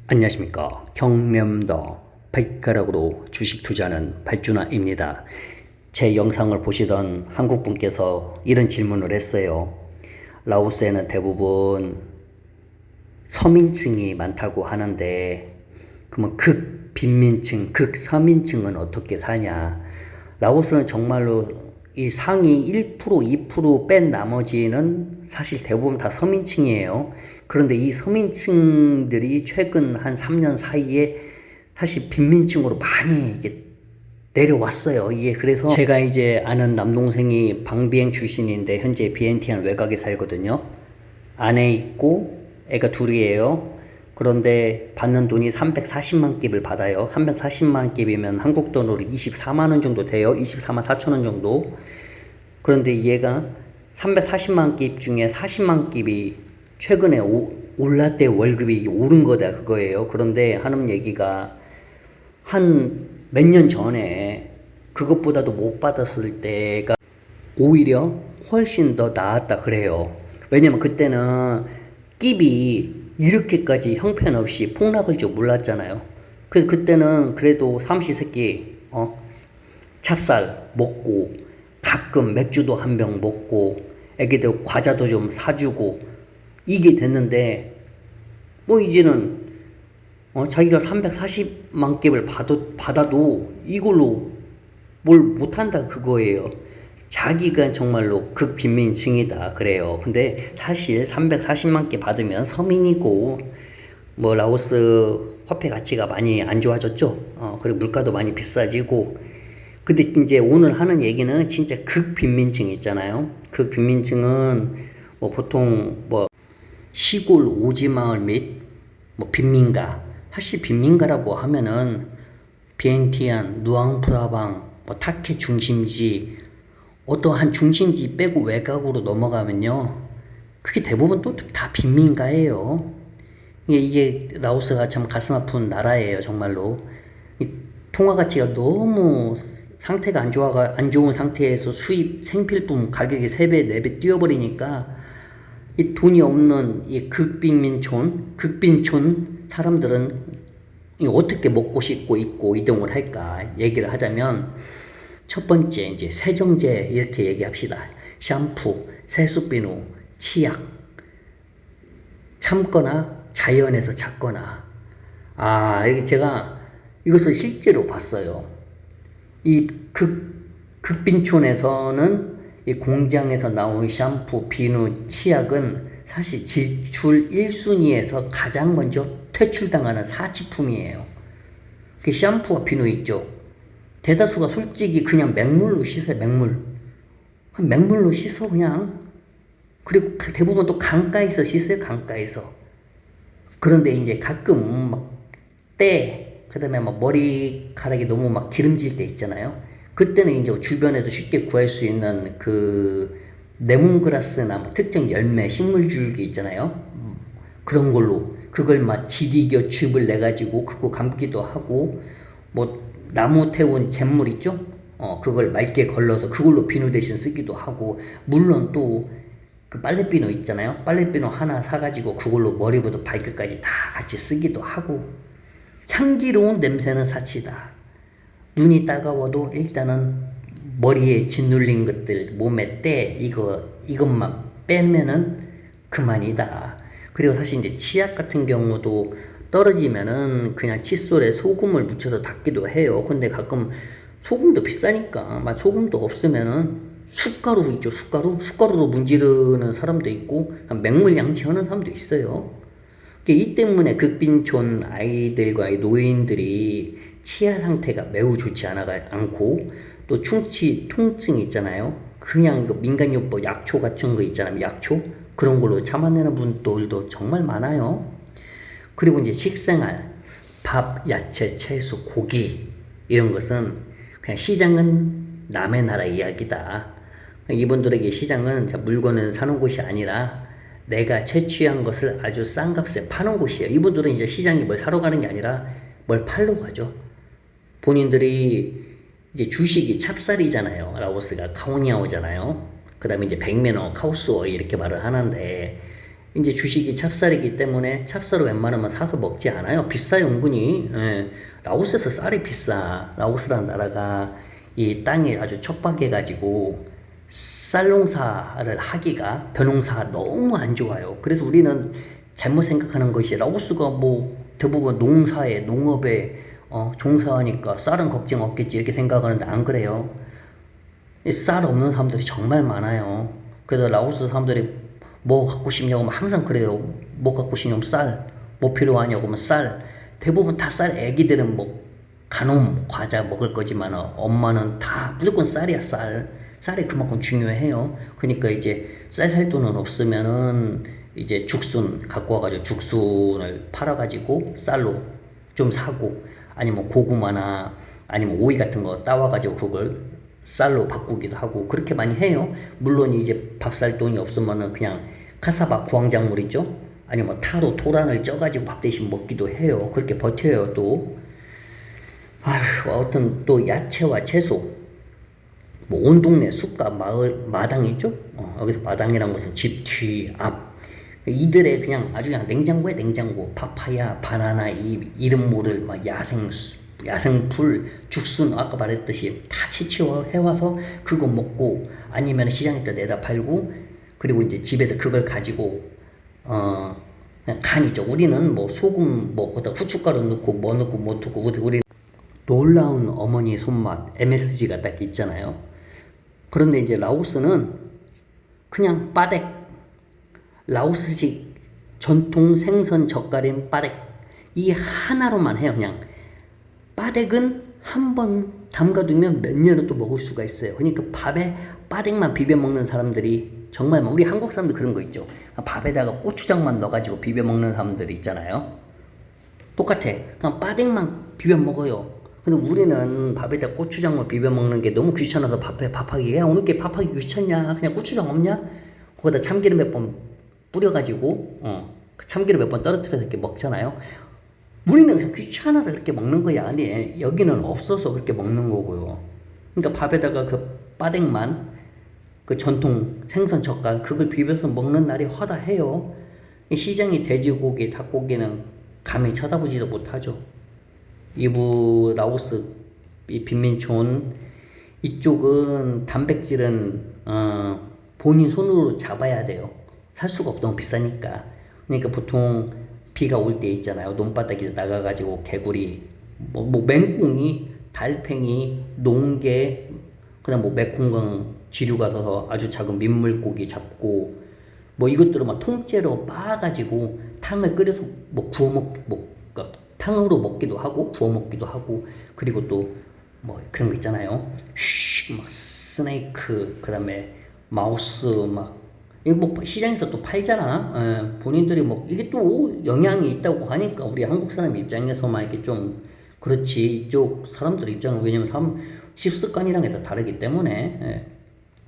안녕하십니까. 경남도 발가락으로 주식 투자하는 발준화입니다. 제 영상을 보시던 한국분께서 이런 질문을 했어요. 라오스에는 대부분 서민층이 많다고 하는데 그러면 극빈민층, 극서민층은 어떻게 사냐. 라오스는 정말로 이 상위 1%, 2%뺀 나머지는 사실 대부분 다 서민층이에요. 그런데 이 서민층들이 최근 한 3년 사이에 사실 빈민층으로 많이 이게 내려왔어요. 이게 그래서 제가 이제 아는 남동생이 방비행 출신인데 현재 비엔티안 외곽에 살거든요. 아내 있고 애가 둘이에요. 그런데 받는 돈이 340만 깁을 받아요. 340만 깁이면 한국 돈으로 24만 원 정도 돼요. 24만 4천 원 정도. 그런데 얘가 340만 깁 중에 40만 깁이 최근에 올랐대. 월급이 오른 거다 그거예요. 그런데 하는 얘기가 한 몇 년 전에 그것보다도 못 받았을 때가 오히려 훨씬 더 나았다 그래요. 왜냐면 그때는 깁이 이렇게까지 형편없이 폭락할 줄 몰랐잖아요. 그래서 그때는 그래도 삼시세끼 찹쌀 먹고 가끔 맥주도 한 병 먹고 애기들 과자도 좀 사주고 이게 됐는데 뭐 이제는 자기가 340만 깁을 받아도 이걸로 뭘 못한다 그거예요. 자기가 정말로 극빈민층이다 그래요. 근데 사실 340만 개 받으면 서민이고 뭐 라오스 화폐 가치가 많이 안 좋아졌죠. 그리고 물가도 많이 비싸지고. 근데 이제 오늘 하는 얘기는 진짜 극빈민층 있잖아요. 극빈민층은 뭐 보통 뭐 시골 오지마을 및 뭐 빈민가. 사실 빈민가라고 하면은 비엔티안, 누앙프라방, 뭐 타케 중심지 어떠한 중심지 빼고 외곽으로 넘어가면요. 그게 대부분 또 다 빈민가예요. 이게 라오스가 참 가슴 아픈 나라예요, 정말로. 이 통화 가치가 너무 상태가 안 좋은 상태에서 수입 생필품 가격이 3배, 4배 뛰어버리니까 이 돈이 없는 이 극빈촌 사람들은 어떻게 먹고 씻고 입고 이동을 할까 얘기를 하자면 첫 번째 이제 세정제 이렇게 얘기합시다. 샴푸, 세수비누, 치약 참거나 자연에서 찾거나 이게 제가 이것을 실제로 봤어요. 이 극빈촌에서는 이 공장에서 나온 샴푸, 비누, 치약은 사실 지출 1순위에서 가장 먼저 퇴출당하는 사치품이에요. 그 샴푸와 비누 있죠. 대다수가 솔직히 그냥 맹물로 씻어요. 맹물로 씻어 그냥. 그리고 대부분 또 강가에서 씻어요. 강가에서. 그런데 이제 가끔 막 그다음에 막 머리카락이 너무 막 기름질 때 있잖아요. 그때는 이제 주변에도 쉽게 구할 수 있는 그 레몬그라스나 뭐 특정 열매, 식물줄기 있잖아요. 그런 걸로 그걸 막 지디겨 즙을 내 가지고 그거 감기도 하고 뭐 나무 태운 잿물 있죠? 그걸 맑게 걸러서 그걸로 비누 대신 쓰기도 하고 물론 또 그 빨래비누 있잖아요. 빨래비누 하나 사가지고 그걸로 머리부터 발끝까지 다 같이 쓰기도 하고 향기로운 냄새는 사치다. 눈이 따가워도 일단은 머리에 짓눌린 것들, 몸에 이것만 빼면은 그만이다. 그리고 사실 이제 치약 같은 경우도 떨어지면은 그냥 칫솔에 소금을 묻혀서 닦기도 해요. 근데 가끔 소금도 비싸니까, 소금도 없으면은 숟가루 있죠, 숟가루로 문지르는 사람도 있고, 맹물 양치하는 사람도 있어요. 이 때문에 극빈촌 아이들과 노인들이 치아 상태가 매우 좋지 않고 또 충치, 통증 있잖아요. 그냥 이거 민간요법 약초 같은 거 있잖아요. 약초? 그런 걸로 참아내는 분들도 정말 많아요. 그리고 이제 식생활, 밥, 야채, 채소, 고기 이런 것은 그냥 시장은 남의 나라 이야기다. 이분들에게 시장은 물건을 사는 곳이 아니라 내가 채취한 것을 아주 싼 값에 파는 곳이에요. 이분들은 이제 시장에 뭘 사러 가는 게 아니라 뭘 팔러 가죠. 본인들이 이제 주식이 찹쌀이잖아요. 라오스가 카오니아오잖아요. 그 다음에 이제 백면허, 카오스어 이렇게 말을 하는데 이제 주식이 찹쌀이기 때문에 찹쌀을 웬만하면 사서 먹지 않아요. 비싸요, 은근히. 예. 라오스에서 쌀이 비싸. 라오스라는 나라가 이 땅이 아주 척박해가지고 쌀 농사를 하기가 벼농사 너무 안 좋아요. 그래서 우리는 잘못 생각하는 것이 라오스가 뭐 대부분 농사에 농업에 종사하니까 쌀은 걱정 없겠지 이렇게 생각하는데 안 그래요. 쌀 없는 사람들이 정말 많아요. 그래서 라오스 사람들이 뭐 갖고 싶냐고 하면 항상 그래요. 뭐 갖고 싶냐면 쌀. 뭐 필요하냐고 하면 쌀. 대부분 다 쌀. 애기들은 뭐 간홈 과자 먹을 거지만 엄마는 다 무조건 쌀이야, 쌀. 쌀이 그만큼 중요해요. 그러니까 이제 쌀 살 돈은 없으면은 이제 죽순 갖고 와가지고 죽순을 팔아가지고 쌀로 좀 사고, 아니면 고구마나 아니면 오이 같은 거 따와가지고 그걸 쌀로 바꾸기도 하고 그렇게 많이 해요. 물론 이제 밥 살 돈이 없으면은 그냥 카사바 구황작물 있죠? 아니면 타로 토란을 쪄가지고 밥 대신 먹기도 해요. 그렇게 버텨요 또. 아휴, 어떤 또 야채와 채소, 뭐 온 동네 숲과 마을 마당 있죠? 여기서 마당이란 것은 집 뒤, 앞 이들의 그냥 아주 그냥 냉장고에 냉장고, 파파야, 바나나 이 이름 모를 막 야생풀, 죽순 아까 말했듯이 다 채취해와서 그거 먹고, 아니면 시장에다 내다 팔고, 그리고 이제 집에서 그걸 가지고 그냥 간이죠. 우리는 뭐 소금 뭐 거기다 후춧가루 넣고 뭐 넣고 뭐 넣고 우리 놀라운 어머니 손맛 MSG가 딱 있잖아요. 그런데 이제 라오스는 그냥 빠덱, 라오스식 전통 생선 젓갈인 빠덱 이 하나로만 해요. 그냥 빠덱은 한 번 담가두면 몇 년을 또 먹을 수가 있어요. 그러니까 밥에 빠덱만 비벼 먹는 사람들이 정말 우리 한국 사람들 그런 거 있죠. 밥에다가 고추장만 넣어가지고 비벼 먹는 사람들 있잖아요. 똑같아. 그냥 빠덱만 비벼 먹어요. 근데 우리는 밥에다 고추장만 비벼 먹는 게 너무 귀찮아서 밥하기. 야, 오늘 게 밥하기 귀찮냐? 그냥 고추장 없냐? 거기다 참기름 몇 번 뿌려가지고, 참기름 몇 번 떨어뜨려서 이렇게 먹잖아요. 우리는 그냥 귀찮아서 그렇게 먹는 거야. 아니, 여기는 없어서 그렇게 먹는 거고요. 그러니까 밥에다가 그 빠덱만, 그 전통 생선 젓갈, 그걸 비벼서 먹는 날이 허다해요. 시장이 돼지고기, 닭고기는 감히 쳐다보지도 못하죠. 이부 라오스 이 빈민촌 이쪽은 단백질은 본인 손으로 잡아야 돼요. 살 수가 없, 너무 비싸니까. 그러니까 보통 비가 올 때 있잖아요. 논바닥에 나가가지고 개구리, 뭐 맹꽁이, 달팽이, 농개, 그다음 뭐 메콩강 지류 가서 아주 작은 민물고기 잡고, 뭐 이것들을 막 통째로 빻아가지고 탕을 끓여서 뭐 탕으로 먹기도 하고 구워 먹기도 하고, 그리고 또 뭐 그런 거 있잖아요. 막 스네이크, 그다음에 마우스 막 이거 뭐 시장에서 또 팔잖아. 본인들이 뭐 이게 또 영양이 있다고 하니까 우리 한국 사람 입장에서만 이렇게 좀 그렇지, 이쪽 사람들 입장은 왜냐면 식습관이랑 게 다 다르기 때문에.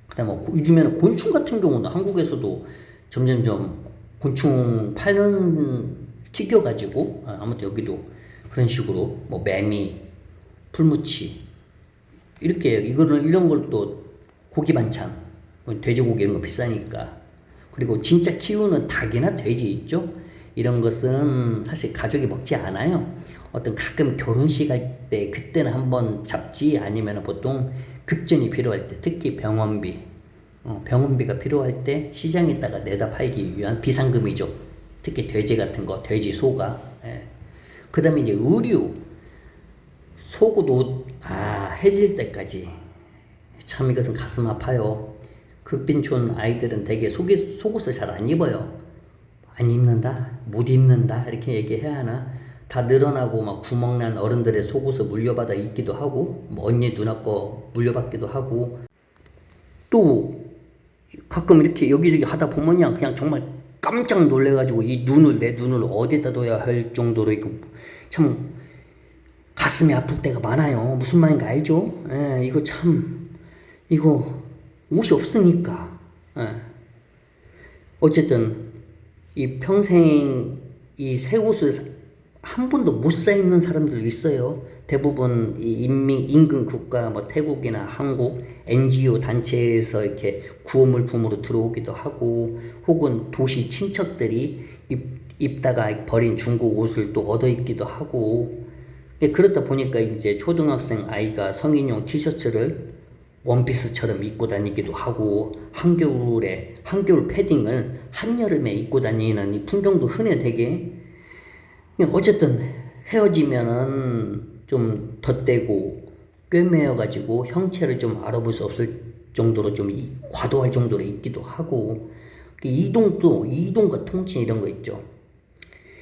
그다음에 뭐 요즘에는 곤충 같은 경우는 한국에서도 점점점 곤충 파는 튀겨가지고, 아무튼 여기도 그런 식으로 뭐 매미, 풀무치 이렇게 이런 걸 또 고기 반찬, 돼지고기 이런 거 비싸니까. 그리고 진짜 키우는 닭이나 돼지 있죠? 이런 것은 사실 가족이 먹지 않아요. 어떤 가끔 결혼식 할 때 그때는 한번 잡지, 아니면 보통 급전이 필요할 때, 특히 병원비가 필요할 때 시장에다가 내다 팔기 위한 비상금이죠. 특히 돼지 같은 거, 돼지, 소가. 그 다음에 이제 의류, 속옷, 옷, 해질 때까지. 참 이것은 가슴 아파요. 극빈촌 아이들은 되게 속옷을 잘 안 입어요. 안 입는다? 못 입는다? 이렇게 얘기해야 하나? 다 늘어나고 막 구멍난 어른들의 속옷을 물려받아 입기도 하고, 뭐 언니 누나 거 물려받기도 하고, 또 가끔 이렇게 여기저기 하다 보면요, 그냥 정말 깜짝 놀래가지고 내 눈을 어디다 둬야 할 정도로 참 가슴이 아플 때가 많아요. 무슨 말인가 알죠? 이거 옷이 없으니까. 어쨌든 이 평생 이 새 옷을 한 번도 못 사 있는 사람들도 있어요. 대부분 이 인근 국가, 뭐 태국이나 한국 NGO 단체에서 이렇게 구호물품으로 들어오기도 하고, 혹은 도시 친척들이 입다가 버린 중고 옷을 또 얻어 입기도 하고. 그렇다 보니까 이제 초등학생 아이가 성인용 티셔츠를 원피스처럼 입고 다니기도 하고, 한겨울 패딩을 한여름에 입고 다니는 이 풍경도 흔해 되게. 어쨌든 헤어지면은 좀 덧대고 꿰매어가지고 형체를 좀 알아볼 수 없을 정도로 좀 과도할 정도로 있기도 하고. 이동과 통신 이런 거 있죠.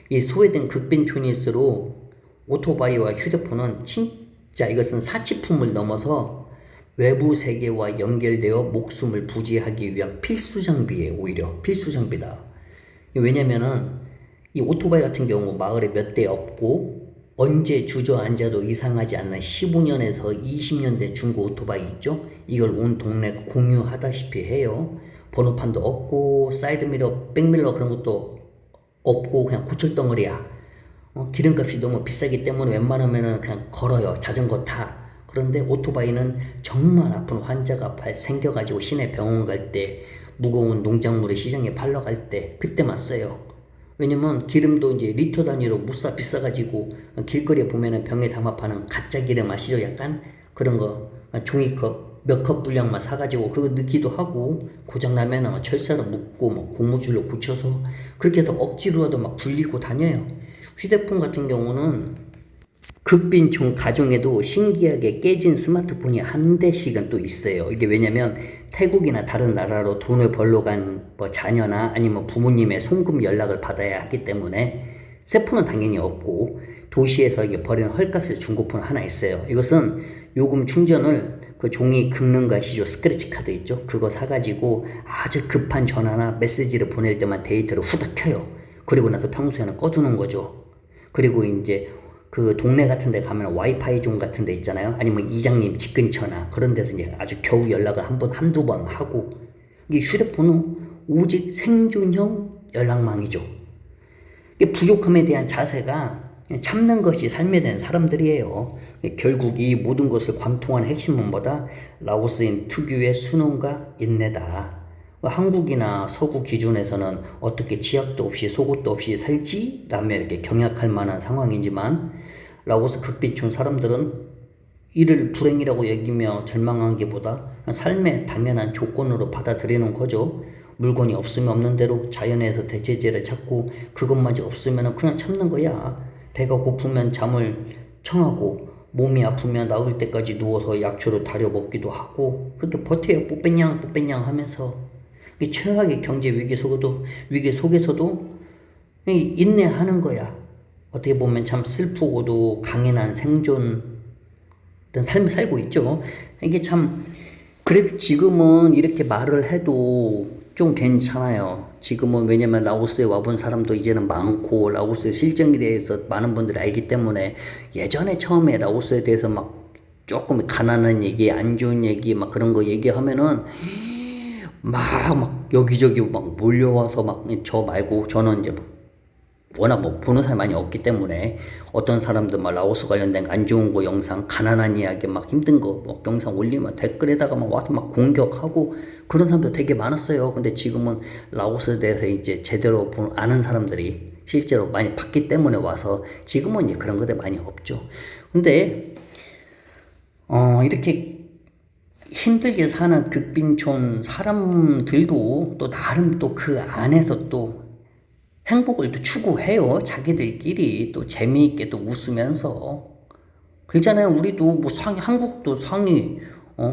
이 소외된 극빈촌일수록 오토바이와 휴대폰은 진짜 이것은 사치품을 넘어서 외부 세계와 연결되어 목숨을 부지하기 위한 필수 장비예요. 오히려 필수 장비다. 왜냐면은 이 오토바이 같은 경우 마을에 몇 대 없고 언제 주저앉아도 이상하지 않는 15년에서 20년 된 중고 오토바이 있죠? 이걸 온 동네가 공유하다시피 해요. 번호판도 없고 사이드미러, 백밀러 그런 것도 없고 그냥 고철덩어리야. 기름값이 너무 비싸기 때문에 웬만하면은 그냥 걸어요. 자전거 타. 그런데 오토바이는 정말 아픈 환자가 생겨가지고 시내 병원 갈 때, 무거운 농작물을 시장에 팔러 갈 때 그때만 써요. 왜냐면 기름도 이제 리터 단위로 무사 비싸가지고 길거리에 보면은 병에 담아 파는 가짜 기름 아시죠? 약간 그런 거 종이컵 몇 컵 분량만 사가지고 그거 넣기도 하고, 고장나면 철사로 묶고 뭐 고무줄로 굳혀서 그렇게 해서 억지로라도 막 굴리고 다녀요. 휴대폰 같은 경우는 극빈촌 가정에도 신기하게 깨진 스마트폰이 한 대씩은 또 있어요. 이게 왜냐면 태국이나 다른 나라로 돈을 벌러 간 뭐 자녀나 아니면 부모님의 송금 연락을 받아야 하기 때문에 새 폰은 당연히 없고, 도시에서 이게 버리는 헐값의 중고폰 하나 있어요. 이것은 요금 충전을 그 종이 긁는 거 아시죠? 스크래치 카드 있죠? 그거 사가지고 아주 급한 전화나 메시지를 보낼 때만 데이터를 후딱 켜요. 그리고 나서 평소에는 꺼두는 거죠. 그리고 이제 그 동네 같은 데 가면 와이파이 존 같은 데 있잖아요. 아니면 이장님 집 근처나 그런 데서 이제 아주 겨우 연락을 한두 번 하고. 이게 휴대폰은 오직 생존형 연락망이죠. 이게 부족함에 대한 자세가 참는 것이 삶에 대한 사람들이에요. 결국 이 모든 것을 관통하는 핵심은 뭐다? 라오스인 특유의 순응과 인내다. 한국이나 서구 기준에서는 어떻게 지약도 없이 속옷도 없이 살지? 라며 이렇게 경약할 만한 상황이지만, 라오스 극빈촌 사람들은 이를 불행이라고 여기며 절망한 게 보다 삶의 당연한 조건으로 받아들이는 거죠. 물건이 없으면 없는 대로 자연에서 대체제를 찾고, 그것마저 없으면 그냥 참는 거야. 배가 고프면 잠을 청하고, 몸이 아프면 나을 때까지 누워서 약초를 다려 먹기도 하고, 그렇게 버텨요. 뽀빼냥 하면서. 최악의 경제 위기 속에서도 인내하는 거야. 어떻게 보면 참 슬프고도 강인한 생존 삶을 살고 있죠. 이게 참, 그래도 지금은 이렇게 말을 해도 좀 괜찮아요. 지금은 왜냐면 라오스에 와본 사람도 이제는 많고, 라오스의 실정에 대해서 많은 분들이 알기 때문에, 예전에 처음에 라오스에 대해서 막 조금 가난한 얘기, 안 좋은 얘기, 막 그런 거 얘기하면은 막 여기저기 막 몰려와서 막, 저 말고 저는 이제 워낙 뭐 보는 사람이 많이 없기 때문에 어떤 사람들 막 라오스 관련된 안 좋은 거 영상, 가난한 이야기, 막 힘든 거 뭐 영상 올리면 댓글에다가 막 와서 막 공격하고 그런 사람도 되게 많았어요. 근데 지금은 라오스에 대해서 이제 제대로 아는 사람들이 실제로 많이 봤기 때문에 와서 지금은 이제 그런 것들 많이 없죠. 근데 이렇게 힘들게 사는 극빈촌 사람들도 또 나름 또 그 안에서 또 행복을 또 추구해요. 자기들끼리 또 재미있게 또 웃으면서. 그렇잖아요. 우리도 뭐 한국도 상위,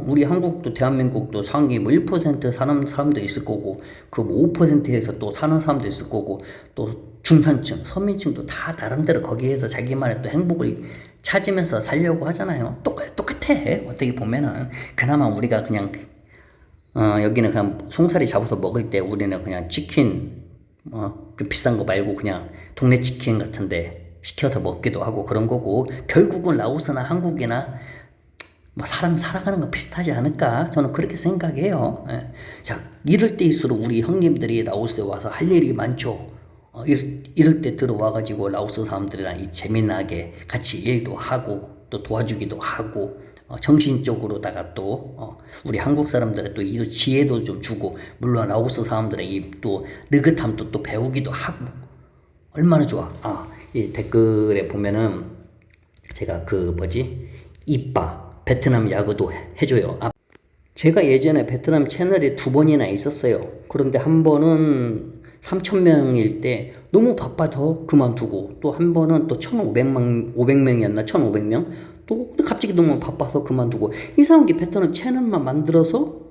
우리 한국도 대한민국도 상위 뭐 1% 사는 사람도 있을 거고, 그 뭐 5%에서 또 사는 사람도 있을 거고, 또 중산층, 서민층도 다 나름대로 거기에서 자기만의 또 행복을 찾으면서 살려고 하잖아요. 똑같아. 어떻게 보면은. 그나마 우리가 그냥, 여기는 그냥 송사리 잡아서 먹을 때 우리는 그냥 치킨, 그 비싼 거 말고 그냥 동네 치킨 같은데 시켜서 먹기도 하고 그런 거고, 결국은 라오스나 한국이나 뭐 사람 살아가는 거 비슷하지 않을까? 저는 그렇게 생각해요. 예. 자, 이럴 때일수록 우리 형님들이 라오스에 와서 할 일이 많죠. 이럴 때 들어와가지고 라오스 사람들이랑 재미나게 같이 일도 하고 또 도와주기도 하고 정신적으로다가 또 우리 한국 사람들의 또 이 지혜도 좀 주고 물론 라오스 사람들의 이 또 느긋함도 또 배우기도 하고 얼마나 좋아. 이 댓글에 보면은 제가 이빠 베트남 야구도 해줘요. 제가 예전에 베트남 채널에 2번이나 있었어요. 그런데 한 번은 3,000명일 때 너무 바빠서 그만두고 또 한 번은 또 500명이었나 1,500명 또 갑자기 너무 바빠서 그만두고 이상하게 베트남 채널만 만들어서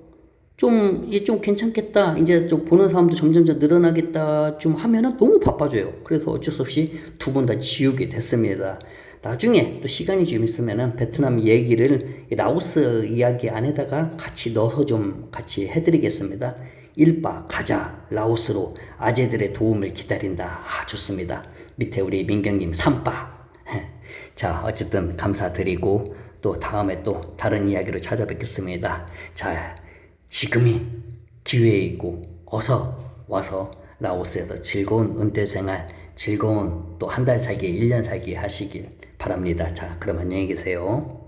이제 좀 괜찮겠다. 이제 좀 보는 사람도 점점 늘어나겠다. 좀 하면은 너무 바빠져요. 그래서 어쩔 수 없이 2번 다 지우게 됐습니다. 나중에 또 시간이 좀 있으면은 베트남 얘기를 라오스 이야기 안에다가 같이 넣어서 좀 같이 해드리겠습니다. 1바 가자 라오스로 아재들의 도움을 기다린다. 좋습니다. 밑에 우리 민경님 3바. 자, 어쨌든 감사드리고 또 다음에 또 다른 이야기로 찾아뵙겠습니다. 자, 지금이 기회이고 어서 와서 라오스에서 즐거운 은퇴 생활, 즐거운 또 한 달 살기, 1년 살기 하시길 바랍니다. 자, 그럼 안녕히 계세요.